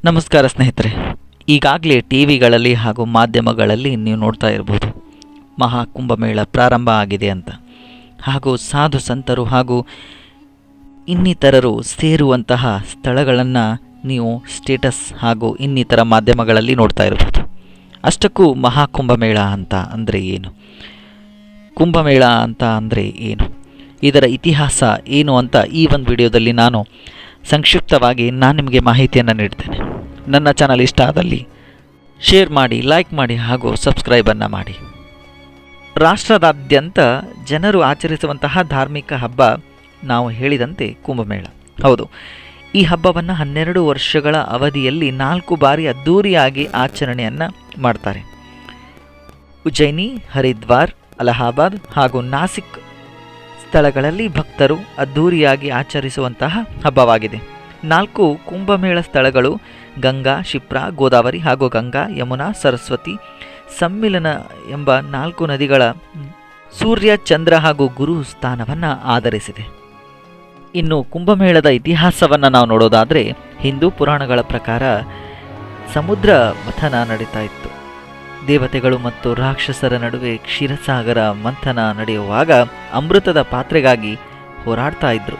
ನಮಸ್ಕಾರ ಸ್ನೇಹಿತರೆ. ಈಗಾಗಲೇ ಟಿ ವಿಗಳಲ್ಲಿ ಹಾಗೂ ಮಾಧ್ಯಮಗಳಲ್ಲಿ ನೀವು ನೋಡ್ತಾ ಇರ್ಬೋದು, ಮಹಾಕುಂಭಮೇಳ ಪ್ರಾರಂಭ ಆಗಿದೆ ಅಂತ. ಹಾಗೂ ಸಾಧು ಸಂತರು ಹಾಗೂ ಇನ್ನಿತರರು ಸೇರುವಂತಹ ಸ್ಥಳಗಳನ್ನು ನೀವು ಸ್ಟೇಟಸ್ ಹಾಗೂ ಇನ್ನಿತರ ಮಾಧ್ಯಮಗಳಲ್ಲಿ ನೋಡ್ತಾ ಇರ್ಬೋದು. ಅಷ್ಟಕ್ಕೂ ಮಹಾಕುಂಭಮೇಳ ಅಂತ ಅಂದರೆ ಏನು, ಕುಂಭಮೇಳ ಅಂತ ಅಂದರೆ ಏನು, ಇದರ ಇತಿಹಾಸ ಏನು ಅಂತ ಈ ಒಂದು ವಿಡಿಯೋದಲ್ಲಿ ನಾನು ಸಂಕ್ಷಿಪ್ತವಾಗಿ ನಿಮಗೆ ಮಾಹಿತಿಯನ್ನು ನೀಡ್ತೇನೆ. ನನ್ನ ಚಾನಲ್ ಇಷ್ಟ ಆದಲ್ಲಿ ಶೇರ್ ಮಾಡಿ, ಲೈಕ್ ಮಾಡಿ ಹಾಗೂ ಸಬ್ಸ್ಕ್ರೈಬನ್ನು ಮಾಡಿ. ರಾಷ್ಟ್ರದಾದ್ಯಂತ ಜನರು ಆಚರಿಸುವಂತಹ ಧಾರ್ಮಿಕ ಹಬ್ಬ ನಾವು ಹೇಳಿದಂತೆ ಕುಂಭಮೇಳ. ಹೌದು, ಈ ಹಬ್ಬವನ್ನು 12 ವರ್ಷಗಳ ಅವಧಿಯಲ್ಲಿ 4 ಬಾರಿ ಅದ್ಧೂರಿಯಾಗಿ ಆಚರಣೆಯನ್ನು ಮಾಡ್ತಾರೆ. ಉಜ್ಜಯಿನಿ, ಹರಿದ್ವಾರ್, ಅಲಹಾಬಾದ್ ಹಾಗೂ ನಾಸಿಕ್ ಸ್ಥಳಗಳಲ್ಲಿ ಭಕ್ತರು ಅದ್ಧೂರಿಯಾಗಿ ಆಚರಿಸುವಂತಹ ಹಬ್ಬವಾಗಿದೆ. 4 ಕುಂಭಮೇಳ ಸ್ಥಳಗಳು ಗಂಗಾ, ಶಿಪ್ರಾ, ಗೋದಾವರಿ ಹಾಗೂ ಗಂಗಾ, ಯಮುನಾ, ಸರಸ್ವತಿ ಸಮ್ಮಿಲನ ಎಂಬ 4 ನದಿಗಳ ಸೂರ್ಯ, ಚಂದ್ರ ಹಾಗೂ ಗುರು ಸ್ಥಾನವನ್ನು ಆಧರಿಸಿದೆ. ಇನ್ನು ಕುಂಭಮೇಳದ ಇತಿಹಾಸವನ್ನು ನಾವು ನೋಡೋದಾದರೆ, ಹಿಂದೂ ಪುರಾಣಗಳ ಪ್ರಕಾರ ಸಮುದ್ರ ಮಥನ ನಡೀತಾ ಇತ್ತು. ದೇವತೆಗಳು ಮತ್ತು ರಾಕ್ಷಸರ ನಡುವೆ ಕ್ಷೀರಸಾಗರ ಮಂಥನ ನಡೆಯುವಾಗ ಅಮೃತದ ಪಾತ್ರೆಗಾಗಿ ಹೋರಾಡ್ತಾ ಇದ್ರು.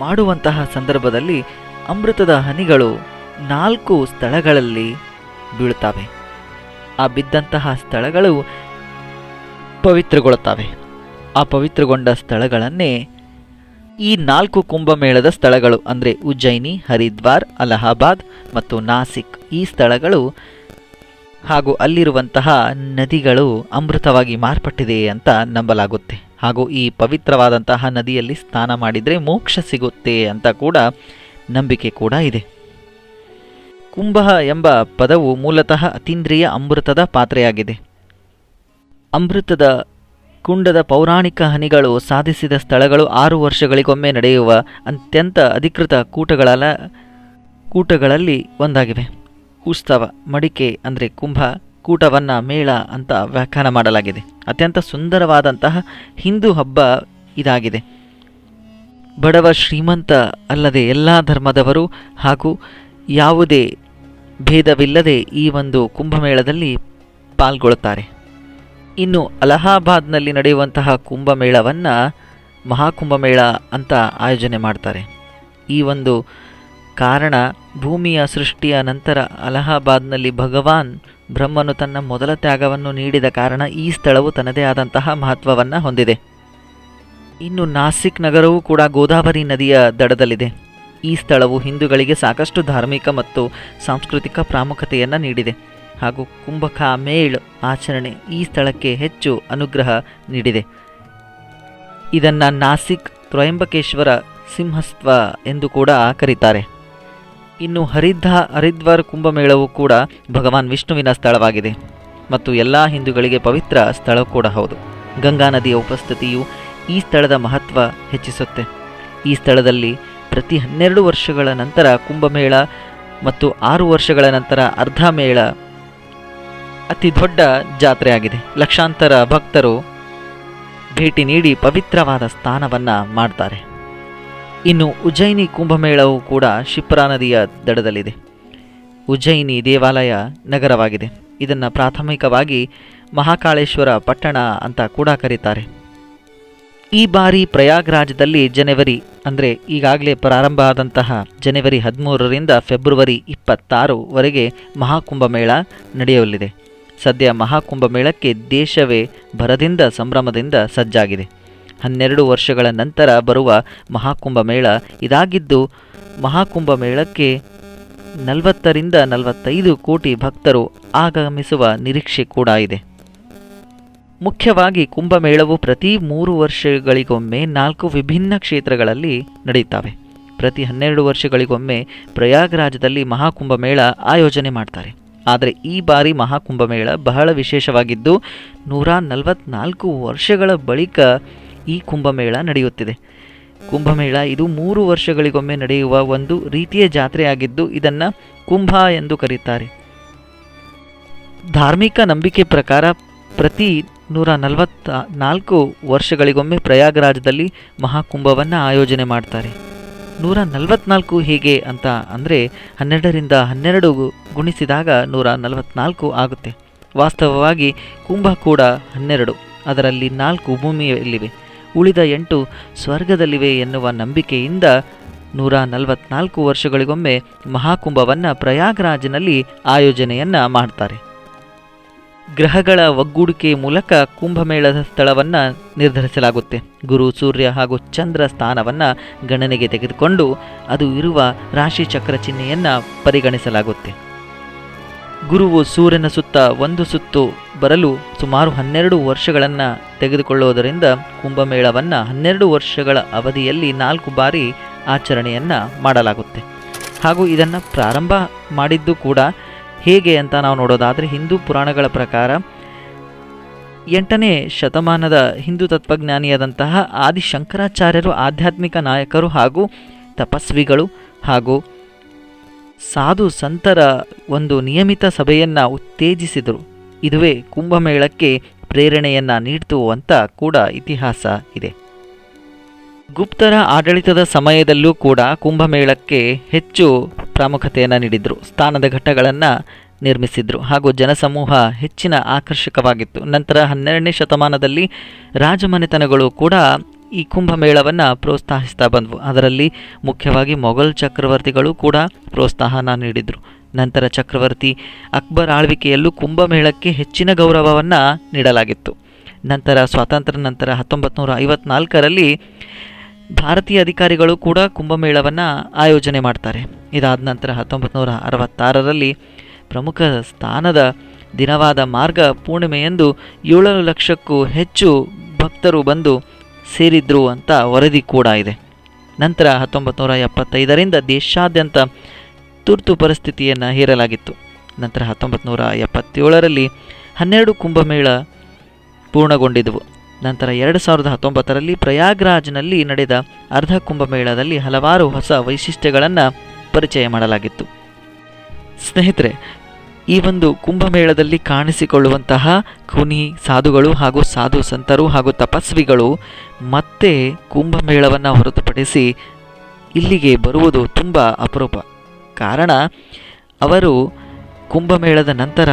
ಮಾಡುವಂತಹ ಸಂದರ್ಭದಲ್ಲಿ ಅಮೃತದ ಹನಿಗಳು 4 ಸ್ಥಳಗಳಲ್ಲಿ ಬೀಳುತ್ತವೆ. ಆ ಬಿದ್ದಂತಹ ಸ್ಥಳಗಳು ಪವಿತ್ರಗೊಳ್ಳುತ್ತವೆ. ಆ ಪವಿತ್ರಗೊಂಡ ಸ್ಥಳಗಳನ್ನೇ ಈ 4 ಕುಂಭಮೇಳದ ಸ್ಥಳಗಳು ಅಂದರೆ ಉಜ್ಜಯಿನಿ, ಹರಿದ್ವಾರ್, ಅಲಹಾಬಾದ್ ಮತ್ತು ನಾಸಿಕ್ ಈ ಸ್ಥಳಗಳು ಹಾಗೂ ಅಲ್ಲಿರುವಂತಹ ನದಿಗಳು ಅಮೃತವಾಗಿ ಮಾರ್ಪಟ್ಟಿದೆ ಅಂತ ನಂಬಲಾಗುತ್ತೆ. ಹಾಗೂ ಈ ಪವಿತ್ರವಾದಂತಹ ನದಿಯಲ್ಲಿ ಸ್ನಾನ ಮಾಡಿದರೆ ಮೋಕ್ಷ ಸಿಗುತ್ತೆ ಅಂತ ಕೂಡ ನಂಬಿಕೆ ಕೂಡ ಇದೆ. ಕುಂಭ ಎಂಬ ಪದವು ಮೂಲತಃ ಅತೀಂದ್ರಿಯ ಅಮೃತದ ಪಾತ್ರೆಯಾಗಿದೆ. ಅಮೃತದ ಕುಂಡದ ಪೌರಾಣಿಕ ಹನಿಗಳು ಸಾಧಿಸಿದ ಸ್ಥಳಗಳು 6 ವರ್ಷಗಳಿಗೊಮ್ಮೆ ನಡೆಯುವ ಅತ್ಯಂತ ಅಧಿಕೃತ ಕೂಟಗಳಲ್ಲಿ ಒಂದಾಗಿವೆ. ಉತ್ಸವ ಮಡಿಕೆ ಅಂದರೆ ಕುಂಭ ಕೂಟವನ್ನು ಮೇಳ ಅಂತ ವ್ಯಾಖ್ಯಾನ ಮಾಡಲಾಗಿದೆ. ಅತ್ಯಂತ ಸುಂದರವಾದಂತಹ ಹಿಂದೂ ಹಬ್ಬ ಇದಾಗಿದೆ. ಬಡವ ಶ್ರೀಮಂತ ಅಲ್ಲದೆ ಎಲ್ಲ ಧರ್ಮದವರು ಹಾಗೂ ಯಾವುದೇ ಭೇದವಿಲ್ಲದೆ ಈ ಒಂದು ಕುಂಭಮೇಳದಲ್ಲಿ ಪಾಲ್ಗೊಳ್ಳುತ್ತಾರೆ. ಇನ್ನು ಅಲಹಾಬಾದ್ನಲ್ಲಿ ನಡೆಯುವಂತಹ ಕುಂಭಮೇಳವನ್ನು ಮಹಾಕುಂಭಮೇಳ ಅಂತ ಆಯೋಜನೆ ಮಾಡ್ತಾರೆ. ಈ ಒಂದು ಕಾರಣ ಭೂಮಿಯ ಸೃಷ್ಟಿಯ ನಂತರ ಅಲಹಾಬಾದ್ನಲ್ಲಿ ಭಗವಾನ್ ಬ್ರಹ್ಮನು ತನ್ನ ಮೊದಲ ತ್ಯಾಗವನ್ನು ನೀಡಿದ ಕಾರಣ ಈ ಸ್ಥಳವು ತನ್ನದೇ ಆದಂತಹ ಮಹತ್ವವನ್ನು ಹೊಂದಿದೆ. ಇನ್ನು ನಾಸಿಕ್ ನಗರವೂ ಕೂಡ ಗೋದಾವರಿ ನದಿಯ ದಡದಲ್ಲಿದೆ. ಈ ಸ್ಥಳವು ಹಿಂದೂಗಳಿಗೆ ಸಾಕಷ್ಟು ಧಾರ್ಮಿಕ ಮತ್ತು ಸಾಂಸ್ಕೃತಿಕ ಪ್ರಾಮುಖ್ಯತೆಯನ್ನು ನೀಡಿದೆ. ಹಾಗೂ ಕುಂಭಮೇಳ ಆಚರಣೆ ಈ ಸ್ಥಳಕ್ಕೆ ಹೆಚ್ಚು ಅನುಗ್ರಹ ನೀಡಿದೆ. ಇದನ್ನು ನಾಸಿಕ್ ತ್ರಯಂಬಕೇಶ್ವರ ಸಿಂಹಸ್ತ್ವ ಎಂದು ಕೂಡ ಕರೀತಾರೆ. ಇನ್ನು ಹರಿದ್ವಾರ್ ಕುಂಭಮೇಳವು ಕೂಡ ಭಗವಾನ್ ವಿಷ್ಣುವಿನ ಸ್ಥಳವಾಗಿದೆ ಮತ್ತು ಎಲ್ಲ ಹಿಂದೂಗಳಿಗೆ ಪವಿತ್ರ ಸ್ಥಳ ಕೂಡ ಹೌದು. ಗಂಗಾ ನದಿಯ ಉಪಸ್ಥಿತಿಯು ಈ ಸ್ಥಳದ ಮಹತ್ವ ಹೆಚ್ಚಿಸುತ್ತೆ. ಈ ಸ್ಥಳದಲ್ಲಿ ಪ್ರತಿ 12 ವರ್ಷಗಳ ನಂತರ ಕುಂಭಮೇಳ ಮತ್ತು 6 ವರ್ಷಗಳ ನಂತರ ಅರ್ಧ ಮೇಳ ಅತಿ ದೊಡ್ಡ ಜಾತ್ರೆಯಾಗಿದೆ. ಲಕ್ಷಾಂತರ ಭಕ್ತರು ಭೇಟಿ ನೀಡಿ ಪವಿತ್ರವಾದ ಸ್ನಾನವನ್ನು ಮಾಡ್ತಾರೆ. ಇನ್ನು ಉಜ್ಜಯಿನಿ ಕುಂಭಮೇಳವು ಕೂಡ ಶಿಪ್ರಾ ನದಿಯ ದಡದಲ್ಲಿದೆ. ಉಜ್ಜಯಿನಿ ದೇವಾಲಯ ನಗರವಾಗಿದೆ. ಇದನ್ನು ಪ್ರಾಥಮಿಕವಾಗಿ ಮಹಾಕಾಳೇಶ್ವರ ಪಟ್ಟಣ ಅಂತ ಕೂಡ ಕರೀತಾರೆ. ಈ ಬಾರಿ ಪ್ರಯಾಗ್ರಾಜ್ದಲ್ಲಿ ಜನವರಿ ಅಂದರೆ ಈಗಾಗಲೇ ಪ್ರಾರಂಭ ಆದಂತಹ ಜನವರಿ 13ರಿಂದ ಫೆಬ್ರವರಿ 26ವರೆಗೆ ಮಹಾಕುಂಭಮೇಳ ನಡೆಯಲಿದೆ. ಸದ್ಯ ಮಹಾಕುಂಭಮೇಳಕ್ಕೆ ದೇಶವೇ ಭರದಿಂದ ಸಂಭ್ರಮದಿಂದ ಸಜ್ಜಾಗಿದೆ. 12 ವರ್ಷಗಳ ನಂತರ ಬರುವ ಮಹಾಕುಂಭಮೇಳ ಇದಾಗಿದ್ದು, ಮಹಾಕುಂಭಮೇಳಕ್ಕೆ 40ರಿಂದ 45 ಕೋಟಿ ಭಕ್ತರು ಆಗಮಿಸುವ ನಿರೀಕ್ಷೆ ಕೂಡ ಇದೆ. ಮುಖ್ಯವಾಗಿ ಕುಂಭಮೇಳವು ಪ್ರತಿ 3 ವರ್ಷಗಳಿಗೊಮ್ಮೆ 4 ವಿಭಿನ್ನ ಕ್ಷೇತ್ರಗಳಲ್ಲಿ ನಡೆಯುತ್ತವೆ. ಪ್ರತಿ 12 ವರ್ಷಗಳಿಗೊಮ್ಮೆ ಪ್ರಯಾಗ್ರಾಜ್ದಲ್ಲಿ ಮಹಾಕುಂಭಮೇಳ ಆಯೋಜನೆ ಮಾಡ್ತಾರೆ. ಆದರೆ ಈ ಬಾರಿ ಮಹಾಕುಂಭಮೇಳ ಬಹಳ ವಿಶೇಷವಾಗಿದ್ದು 144 ವರ್ಷಗಳ ಬಳಿಕ ಈ ಕುಂಭಮೇಳ ನಡೆಯುತ್ತಿದೆ. ಕುಂಭಮೇಳ ಇದು 3 ವರ್ಷಗಳಿಗೊಮ್ಮೆ ನಡೆಯುವ ಒಂದು ರೀತಿಯ ಜಾತ್ರೆಯಾಗಿದ್ದು ಇದನ್ನು ಕುಂಭ ಎಂದು ಕರೆಯುತ್ತಾರೆ. ಧಾರ್ಮಿಕ ನಂಬಿಕೆ ಪ್ರಕಾರ ಪ್ರತಿ 144 ವರ್ಷಗಳಿಗೊಮ್ಮೆ ಪ್ರಯಾಗರಾಜದಲ್ಲಿ ಮಹಾಕುಂಭವನ್ನು ಆಯೋಜನೆ ಮಾಡ್ತಾರೆ. 144 ಹೇಗೆ ಅಂತ ಅಂದರೆ 12ರಿಂದ 12 ಗುಣಿಸಿದಾಗ 144 ಆಗುತ್ತೆ. ವಾಸ್ತವವಾಗಿ ಕುಂಭ ಕೂಡ 12, ಅದರಲ್ಲಿ 4 ಭೂಮಿಯಲ್ಲಿವೆ, ಉಳಿದ 8 ಸ್ವರ್ಗದಲ್ಲಿವೆ ಎನ್ನುವ ನಂಬಿಕೆಯಿಂದ 144 ವರ್ಷಗಳಿಗೊಮ್ಮೆ ಮಹಾಕುಂಭವನ್ನು ಪ್ರಯಾಗ್ರಾಜ್ನಲ್ಲಿ ಆಯೋಜನೆಯನ್ನು ಮಾಡ್ತಾರೆ. ಗ್ರಹಗಳ ಒಗ್ಗೂಡಿಕೆ ಮೂಲಕ ಕುಂಭಮೇಳದ ಸ್ಥಳವನ್ನು ನಿರ್ಧರಿಸಲಾಗುತ್ತೆ. ಗುರು, ಸೂರ್ಯ ಹಾಗೂ ಚಂದ್ರ ಸ್ಥಾನವನ್ನು ಗಣನೆಗೆ ತೆಗೆದುಕೊಂಡು ಅದು ಇರುವ ರಾಶಿ ಚಕ್ರ ಚಿಹ್ನೆಯನ್ನು ಪರಿಗಣಿಸಲಾಗುತ್ತೆ. ಗುರುವು ಸೂರ್ಯನ ಸುತ್ತ ಒಂದು ಸುತ್ತು ಬರಲು ಸುಮಾರು 12 ವರ್ಷಗಳನ್ನು ತೆಗೆದುಕೊಳ್ಳುವುದರಿಂದ ಕುಂಭಮೇಳವನ್ನು 12 ವರ್ಷಗಳ ಅವಧಿಯಲ್ಲಿ 4 ಬಾರಿ ಆಚರಣೆಯನ್ನು ಮಾಡಲಾಗುತ್ತೆ. ಹಾಗೂ ಇದನ್ನು ಪ್ರಾರಂಭ ಮಾಡಿದ್ದು ಕೂಡ ಹೇಗೆ ಅಂತ ನಾವು ನೋಡೋದಾದರೆ, ಹಿಂದೂ ಪುರಾಣಗಳ ಪ್ರಕಾರ 8ನೇ ಶತಮಾನದ ಹಿಂದೂ ತತ್ವಜ್ಞಾನಿಯಾದಂತಹ ಆದಿಶಂಕರಾಚಾರ್ಯರು ಆಧ್ಯಾತ್ಮಿಕ ನಾಯಕರು ಹಾಗೂ ತಪಸ್ವಿಗಳು ಹಾಗೂ ಸಾಧು ಸಂತರ ಒಂದು ನಿಯಮಿತ ಸಭೆಯನ್ನು ಉತ್ತೇಜಿಸಿದರು. ಇದುವೇ ಕುಂಭಮೇಳಕ್ಕೆ ಪ್ರೇರಣೆಯನ್ನು ನೀಡಿತು ಅಂತ ಕೂಡ ಇತಿಹಾಸ ಇದೆ. ಗುಪ್ತರ ಆಡಳಿತದ ಸಮಯದಲ್ಲೂ ಕೂಡ ಕುಂಭಮೇಳಕ್ಕೆ ಹೆಚ್ಚು ಪ್ರಾಮುಖ್ಯತೆಯನ್ನು ನೀಡಿದರು. ಸ್ಥಾನದ ಘಟ್ಟಗಳನ್ನು ನಿರ್ಮಿಸಿದ್ರು ಹಾಗೂ ಜನಸಮೂಹ ಹೆಚ್ಚಿನ ಆಕರ್ಷಕವಾಗಿತ್ತು. ನಂತರ 12ನೇ ಶತಮಾನದಲ್ಲಿ ರಾಜಮನೆತನಗಳು ಕೂಡ ಈ ಕುಂಭಮೇಳವನ್ನು ಪ್ರೋತ್ಸಾಹಿಸ್ತಾ ಬಂದವು. ಅದರಲ್ಲಿ ಮುಖ್ಯವಾಗಿ ಮೊಘಲ್ ಚಕ್ರವರ್ತಿಗಳು ಕೂಡ ಪ್ರೋತ್ಸಾಹನ ನೀಡಿದರು. ನಂತರ ಚಕ್ರವರ್ತಿ ಅಕ್ಬರ್ ಆಳ್ವಿಕೆಯಲ್ಲೂ ಕುಂಭಮೇಳಕ್ಕೆ ಹೆಚ್ಚಿನ ಗೌರವವನ್ನು ನೀಡಲಾಗಿತ್ತು. ನಂತರ ಸ್ವಾತಂತ್ರ್ಯ ನಂತರ 1954ರಲ್ಲಿ ಭಾರತೀಯ ಅಧಿಕಾರಿಗಳು ಕೂಡ ಕುಂಭಮೇಳವನ್ನು ಆಯೋಜನೆ ಮಾಡ್ತಾರೆ. ಇದಾದ ನಂತರ 1966ರಲ್ಲಿ ಪ್ರಮುಖ ಸ್ಥಾನದ ದಿನವಾದ ಮಾರ್ಗ ಪೂರ್ಣಿಮೆಯಂದು 7 ಲಕ್ಷಕ್ಕೂ ಹೆಚ್ಚು ಭಕ್ತರು ಬಂದು ಸೇರಿದ್ರು ಅಂತ ವರದಿ ಕೂಡ ಇದೆ. ನಂತರ 1975ರಿಂದ ದೇಶಾದ್ಯಂತ ತುರ್ತು ಪರಿಸ್ಥಿತಿಯನ್ನು ಹೇರಲಾಗಿತ್ತು. ನಂತರ 1977ರಲ್ಲಿ 12 ಕುಂಭಮೇಳ ಪೂರ್ಣಗೊಂಡಿದ್ದವು. ನಂತರ 2019ರಲ್ಲಿ ಪ್ರಯಾಗ್ರಾಜ್ನಲ್ಲಿ ನಡೆದ ಅರ್ಧ ಕುಂಭಮೇಳದಲ್ಲಿ ಹಲವಾರು ಹೊಸ ವೈಶಿಷ್ಟ್ಯಗಳನ್ನು ಪರಿಚಯ ಮಾಡಲಾಗಿತ್ತು. ಸ್ನೇಹಿತರೆ, ಈ ಒಂದು ಕುಂಭಮೇಳದಲ್ಲಿ ಕಾಣಿಸಿಕೊಳ್ಳುವಂತಹ ಕುನಿ ಸಾಧುಗಳು ಹಾಗೂ ಸಾಧು ಸಂತರು ಹಾಗೂ ತಪಸ್ವಿಗಳು ಮತ್ತೆ ಕುಂಭಮೇಳವನ್ನು ಹೊರತುಪಡಿಸಿ ಇಲ್ಲಿಗೆ ಬರುವುದು ತುಂಬ ಅಪರೂಪ. ಕಾರಣ ಅವರು ಕುಂಭಮೇಳದ ನಂತರ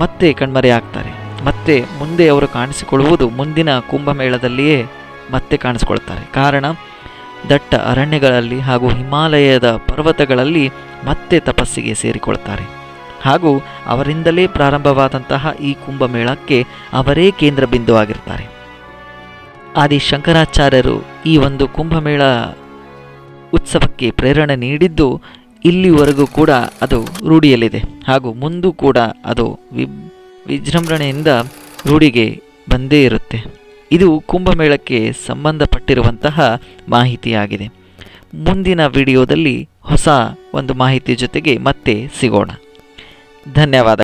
ಮತ್ತೆ ಕಣ್ಮರೆಯಾಗ್ತಾರೆ. ಮತ್ತೆ ಮುಂದೆ ಅವರು ಕಾಣಿಸಿಕೊಳ್ಳುವುದು ಮುಂದಿನ ಕುಂಭಮೇಳದಲ್ಲಿಯೇ ಮತ್ತೆ ಕಾಣಿಸಿಕೊಳ್ತಾರೆ. ಕಾರಣ ದಟ್ಟ ಅರಣ್ಯಗಳಲ್ಲಿ ಹಾಗೂ ಹಿಮಾಲಯದ ಪರ್ವತಗಳಲ್ಲಿ ಮತ್ತೆ ತಪಸ್ಸಿಗೆ ಸೇರಿಕೊಳ್ತಾರೆ. ಹಾಗೂ ಅವರಿಂದಲೇ ಪ್ರಾರಂಭವಾದಂತಹ ಈ ಕುಂಭಮೇಳಕ್ಕೆ ಅವರೇ ಕೇಂದ್ರ ಬಿಂದುವಾಗಿರ್ತಾರೆ. ಆದಿ ಶಂಕರಾಚಾರ್ಯರು ಈ ಒಂದು ಕುಂಭಮೇಳ ಉತ್ಸವಕ್ಕೆ ಪ್ರೇರಣೆ ನೀಡಿದ್ದು ಇಲ್ಲಿವರೆಗೂ ಕೂಡ ಅದು ರೂಢಿಯಲ್ಲಿದೆ ಹಾಗೂ ಮುಂದೂ ಕೂಡ ಅದು ವಿಜೃಂಭಣೆಯಿಂದ ರೂಢಿಗೆ ಬಂದೇ ಇರುತ್ತೆ. ಇದು ಕುಂಭಮೇಳಕ್ಕೆ ಸಂಬಂಧಪಟ್ಟಿರುವಂತಹ ಮಾಹಿತಿಯಾಗಿದೆ. ಮುಂದಿನ ವಿಡಿಯೋದಲ್ಲಿ ಹೊಸ ಒಂದು ಮಾಹಿತಿ ಜೊತೆಗೆ ಮತ್ತೆ ಸಿಗೋಣ. ಧನ್ಯವಾದ.